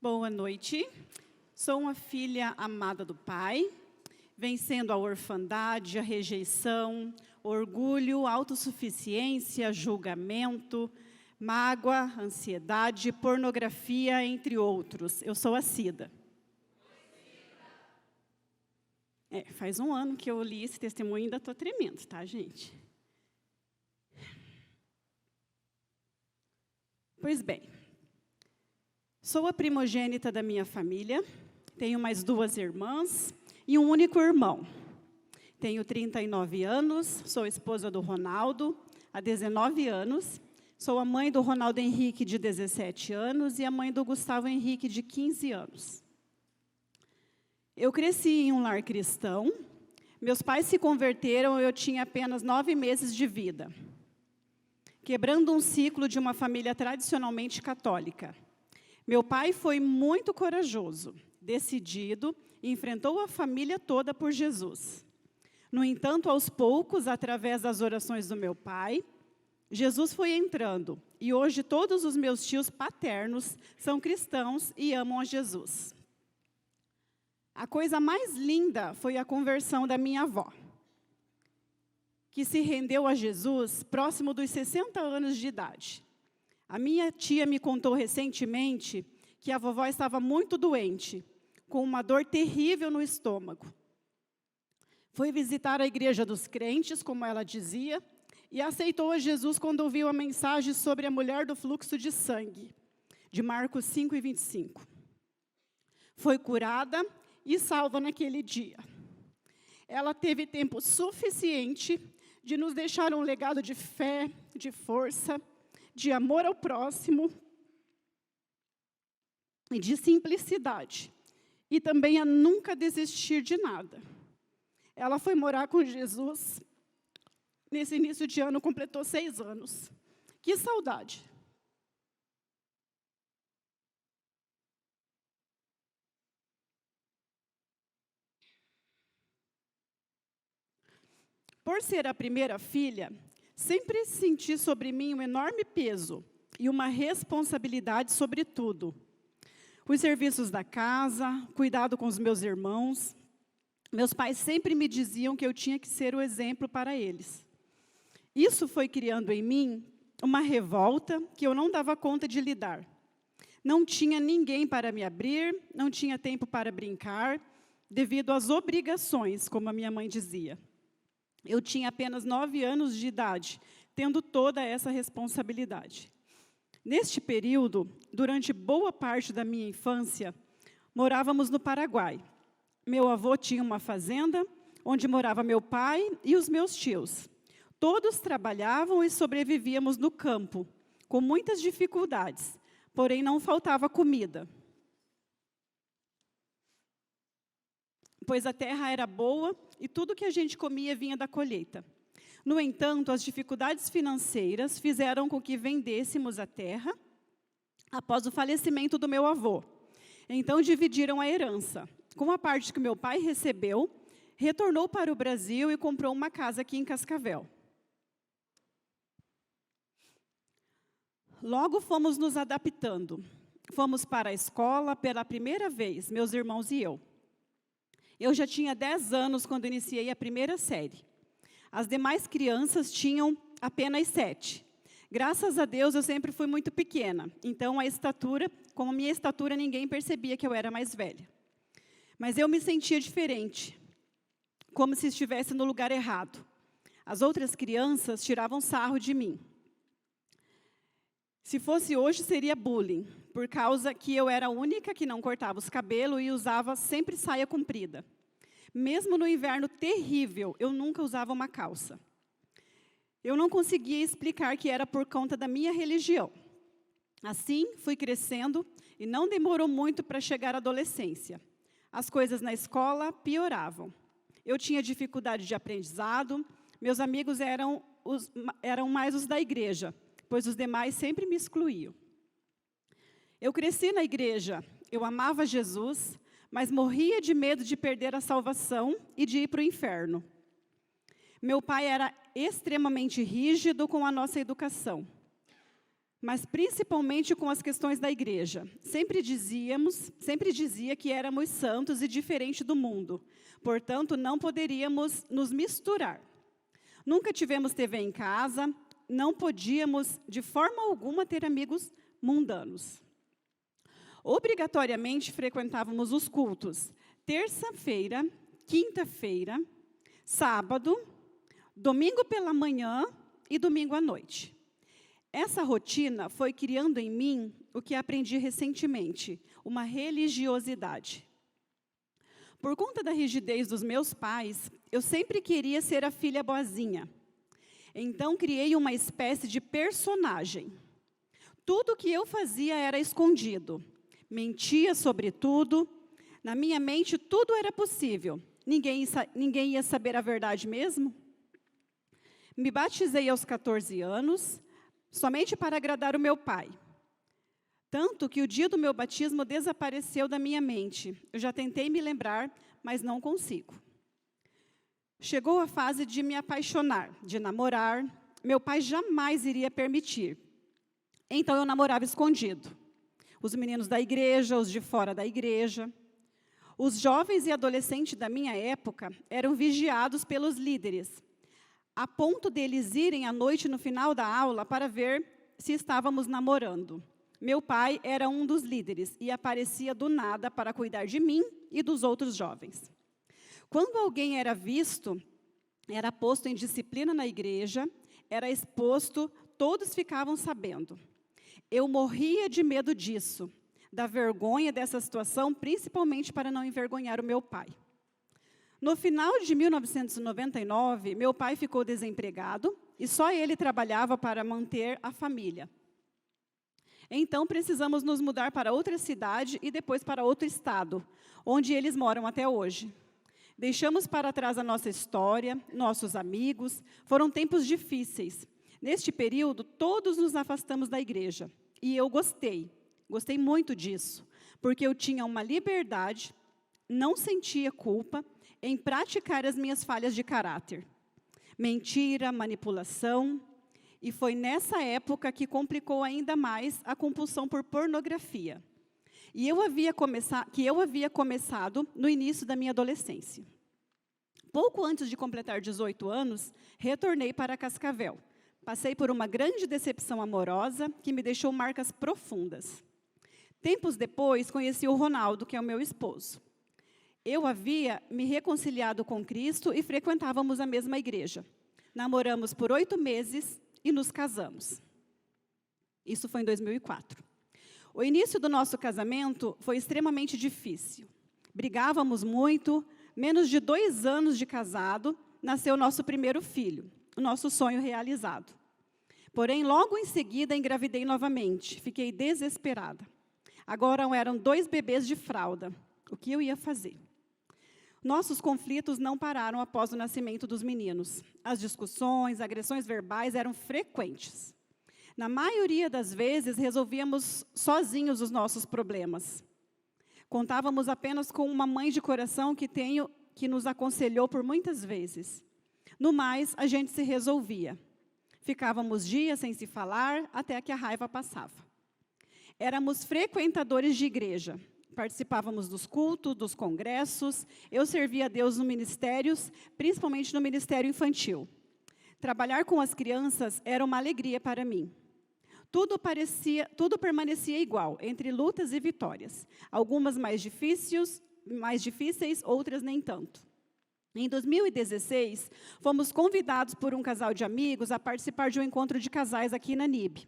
Boa noite. Sou uma filha amada do Pai, vencendo a orfandade, a rejeição, orgulho, autossuficiência, julgamento, mágoa, ansiedade, pornografia, entre outros. Eu sou a Cida. Faz um ano que eu li esse testemunho e ainda estou tremendo, tá, gente? Pois bem, sou a primogênita da minha família, tenho mais 2 irmãs e um único irmão. Tenho 39 anos, sou esposa do Ronaldo, há 19 anos, sou a mãe do Ronaldo Henrique, de 17 anos, e a mãe do Gustavo Henrique, de 15 anos. Eu cresci em um lar cristão, meus pais se converteram e eu tinha apenas 9 meses de vida, quebrando um ciclo de uma família tradicionalmente católica. Meu pai foi muito corajoso, decidido, e enfrentou a família toda por Jesus. No entanto, aos poucos, através das orações do meu pai, Jesus foi entrando, e hoje todos os meus tios paternos são cristãos e amam a Jesus. A coisa mais linda foi a conversão da minha avó, que se rendeu a Jesus próximo dos 60 anos de idade. A minha tia me contou recentemente que a vovó estava muito doente, com uma dor terrível no estômago. Foi visitar a igreja dos crentes, como ela dizia, e aceitou a Jesus quando ouviu a mensagem sobre a mulher do fluxo de sangue, de Marcos 5:25. Foi curada e salva naquele dia. Ela teve tempo suficiente de nos deixar um legado de fé, de força, de amor ao próximo e de simplicidade, e também a nunca desistir de nada. Ela foi morar com Jesus, nesse início de ano, completou 6 anos. Que saudade! Por ser a primeira filha, sempre senti sobre mim um enorme peso e uma responsabilidade sobre tudo. Os serviços da casa, cuidado com os meus irmãos. Meus pais sempre me diziam que eu tinha que ser o exemplo para eles. Isso foi criando em mim uma revolta que eu não dava conta de lidar. Não tinha ninguém para me abrir, não tinha tempo para brincar, devido às obrigações, como a minha mãe dizia. Eu tinha apenas 9 anos de idade, tendo toda essa responsabilidade. Neste período, durante boa parte da minha infância, morávamos no Paraguai. Meu avô tinha uma fazenda, onde morava meu pai e os meus tios. Todos trabalhavam e sobrevivíamos no campo, com muitas dificuldades, porém não faltava comida, pois a terra era boa e tudo que a gente comia vinha da colheita. No entanto, as dificuldades financeiras fizeram com que vendêssemos a terra após o falecimento do meu avô. Então, dividiram a herança. Com a parte que meu pai recebeu, retornou para o Brasil e comprou uma casa aqui em Cascavel. Logo fomos nos adaptando. Fomos para a escola pela primeira vez, meus irmãos e eu. Eu já tinha 10 anos quando iniciei a primeira série. As demais crianças tinham apenas 7. Graças a Deus, eu sempre fui muito pequena. Então, como a minha estatura, ninguém percebia que eu era mais velha. Mas eu me sentia diferente, como se estivesse no lugar errado. As outras crianças tiravam sarro de mim. Se fosse hoje, seria bullying, por causa que eu era a única que não cortava os cabelos e usava sempre saia comprida. Mesmo no inverno terrível, eu nunca usava uma calça. Eu não conseguia explicar que era por conta da minha religião. Assim, fui crescendo e não demorou muito para chegar à adolescência. As coisas na escola pioravam. Eu tinha dificuldade de aprendizado, meus amigos eram mais os da igreja, pois os demais sempre me excluíam. Eu cresci na igreja, eu amava Jesus, mas morria de medo de perder a salvação e de ir para o inferno. Meu pai era extremamente rígido com a nossa educação. mas principalmente com as questões da igreja. Sempre dizia que éramos santos e diferentes do mundo, portanto, não poderíamos nos misturar. Nunca tivemos TV em casa, não podíamos, de forma alguma, ter amigos mundanos. Obrigatoriamente frequentávamos os cultos, terça-feira, quinta-feira, sábado, domingo pela manhã e domingo à noite. Essa rotina foi criando em mim o que aprendi recentemente, uma religiosidade. Por conta da rigidez dos meus pais, eu sempre queria ser a filha boazinha. Então, criei uma espécie de personagem. Tudo o que eu fazia era escondido. Mentia sobre tudo. Na minha mente, tudo era possível. Ninguém ia saber a verdade mesmo? Me batizei aos 14 anos, somente para agradar o meu pai. Tanto que o dia do meu batismo desapareceu da minha mente. Eu já tentei me lembrar, mas não consigo. Chegou a fase de me apaixonar, de namorar. Meu pai jamais iria permitir. Então, eu namorava escondido. Os meninos da igreja, os de fora da igreja. Os jovens e adolescentes da minha época eram vigiados pelos líderes, a ponto deles irem à noite no final da aula para ver se estávamos namorando. Meu pai era um dos líderes e aparecia do nada para cuidar de mim e dos outros jovens. Quando alguém era visto, era posto em disciplina na igreja, era exposto, todos ficavam sabendo. Eu morria de medo disso, da vergonha dessa situação, principalmente para não envergonhar o meu pai. No final de 1999, meu pai ficou desempregado e só ele trabalhava para manter a família. Então, precisamos nos mudar para outra cidade e depois para outro estado, onde eles moram até hoje. Deixamos para trás a nossa história, nossos amigos, foram tempos difíceis. Neste período, todos nos afastamos da igreja. E eu gostei muito disso, porque eu tinha uma liberdade, não sentia culpa em praticar as minhas falhas de caráter. Mentira, manipulação. E foi nessa época que complicou ainda mais a compulsão por pornografia. E eu havia começado no início da minha adolescência. Pouco antes de completar 18 anos, retornei para Cascavel. Passei por uma grande decepção amorosa que me deixou marcas profundas. Tempos depois, conheci o Ronaldo, que é o meu esposo. Eu havia me reconciliado com Cristo e frequentávamos a mesma igreja. Namoramos por 8 meses e nos casamos. Isso foi em 2004. O início do nosso casamento foi extremamente difícil. Brigávamos muito. Menos de 2 anos de casado, nasceu nosso primeiro filho, o nosso sonho realizado. Porém, logo em seguida, engravidei novamente. Fiquei desesperada. Agora eram 2 bebês de fralda. O que eu ia fazer? Nossos conflitos não pararam após o nascimento dos meninos. As discussões, agressões verbais eram frequentes. Na maioria das vezes, resolvíamos sozinhos os nossos problemas. Contávamos apenas com uma mãe de coração que nos aconselhou por muitas vezes. No mais, a gente se resolvia. Ficávamos dias sem se falar, até que a raiva passava. Éramos frequentadores de igreja. Participávamos dos cultos, dos congressos. Eu servia a Deus nos ministérios, principalmente no ministério infantil. Trabalhar com as crianças era uma alegria para mim. Tudo permanecia igual, entre lutas e vitórias. Algumas mais difíceis, outras nem tanto. Em 2016, fomos convidados por um casal de amigos a participar de um encontro de casais aqui na NIB.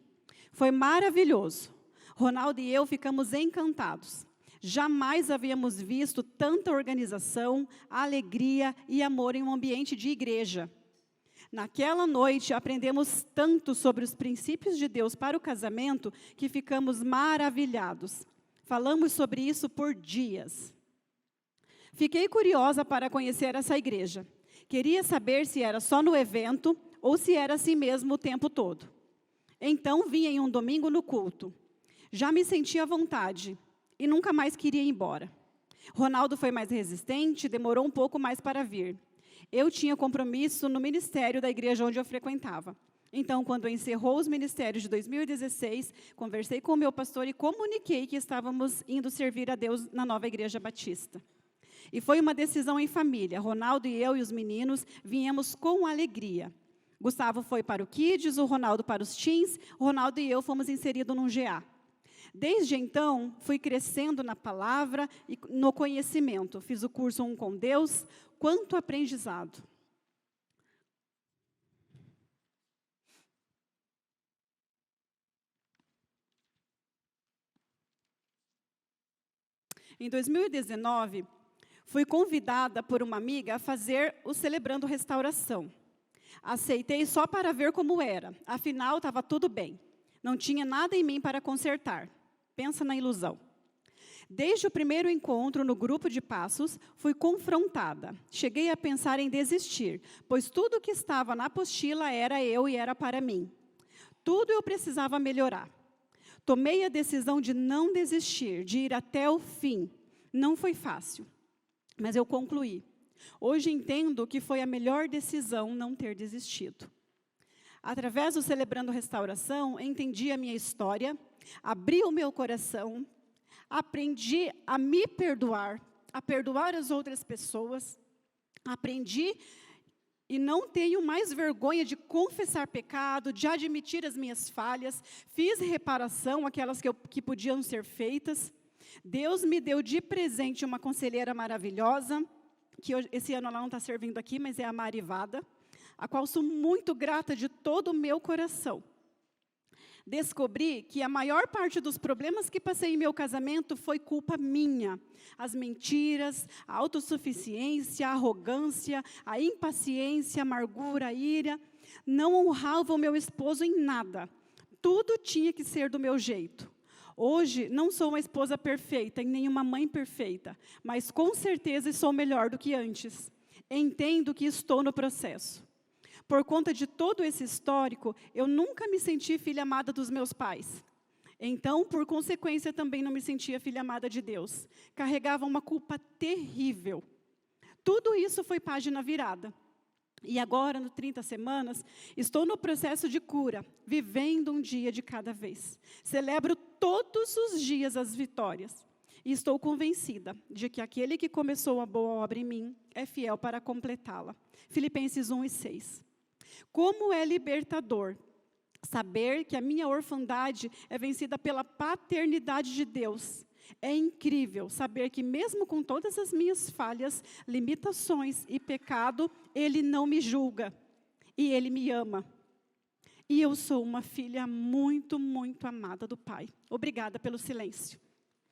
Foi maravilhoso. Ronaldo e eu ficamos encantados. Jamais havíamos visto tanta organização, alegria e amor em um ambiente de igreja. Naquela noite, aprendemos tanto sobre os princípios de Deus para o casamento que ficamos maravilhados. Falamos sobre isso por dias. Fiquei curiosa para conhecer essa igreja. Queria saber se era só no evento ou se era assim mesmo o tempo todo. Então, vim em um domingo no culto. Já me sentia à vontade e nunca mais queria ir embora. Ronaldo foi mais resistente, demorou um pouco mais para vir. Eu tinha compromisso no ministério da igreja onde eu frequentava. Então, quando encerrou os ministérios de 2016, conversei com o meu pastor e comuniquei que estávamos indo servir a Deus na nova Igreja Batista. E foi uma decisão em família. Ronaldo e eu e os meninos viemos com alegria. Gustavo foi para o Kids, o Ronaldo para os Teens, o Ronaldo e eu fomos inseridos num GA. Desde então, fui crescendo na palavra e no conhecimento. Fiz o curso Um com Deus, quanto aprendizado. Em 2019, fui convidada por uma amiga a fazer o Celebrando Restauração. Aceitei só para ver como era, afinal estava tudo bem. Não tinha nada em mim para consertar. Pensa na ilusão. Desde o primeiro encontro no grupo de passos, fui confrontada. Cheguei a pensar em desistir, pois tudo que estava na apostila era eu e era para mim. Tudo eu precisava melhorar. Tomei a decisão de não desistir, de ir até o fim. Não foi fácil, mas eu concluí. Hoje entendo que foi a melhor decisão não ter desistido. Através do Celebrando Restauração, entendi a minha história, abri o meu coração, aprendi a me perdoar, a perdoar as outras pessoas, aprendi e não tenho mais vergonha de confessar pecado, de admitir as minhas falhas, fiz reparação, aquelas que podiam ser feitas. Deus me deu de presente uma conselheira maravilhosa, que esse ano ela não está servindo aqui, mas é a Marivada, a qual sou muito grata de todo o meu coração. Descobri que a maior parte dos problemas que passei em meu casamento foi culpa minha. As mentiras, a autossuficiência, a arrogância, a impaciência, a amargura, a ira, não honravam meu esposo em nada. Tudo tinha que ser do meu jeito. Hoje, não sou uma esposa perfeita e nem uma mãe perfeita, mas com certeza sou melhor do que antes. Entendo que estou no processo. Por conta de todo esse histórico, eu nunca me senti filha amada dos meus pais. Então, por consequência, também não me sentia filha amada de Deus. Carregava uma culpa terrível. Tudo isso foi página virada. E agora, no 30 semanas, estou no processo de cura, vivendo um dia de cada vez. Celebro todos os dias as vitórias. E estou convencida de que aquele que começou a boa obra em mim é fiel para completá-la. Filipenses 1:6. Como é libertador saber que a minha orfandade é vencida pela paternidade de Deus. É incrível saber que mesmo com todas as minhas falhas, limitações e pecado, Ele não me julga e Ele me ama. E eu sou uma filha muito, muito amada do Pai. Obrigada pelo silêncio.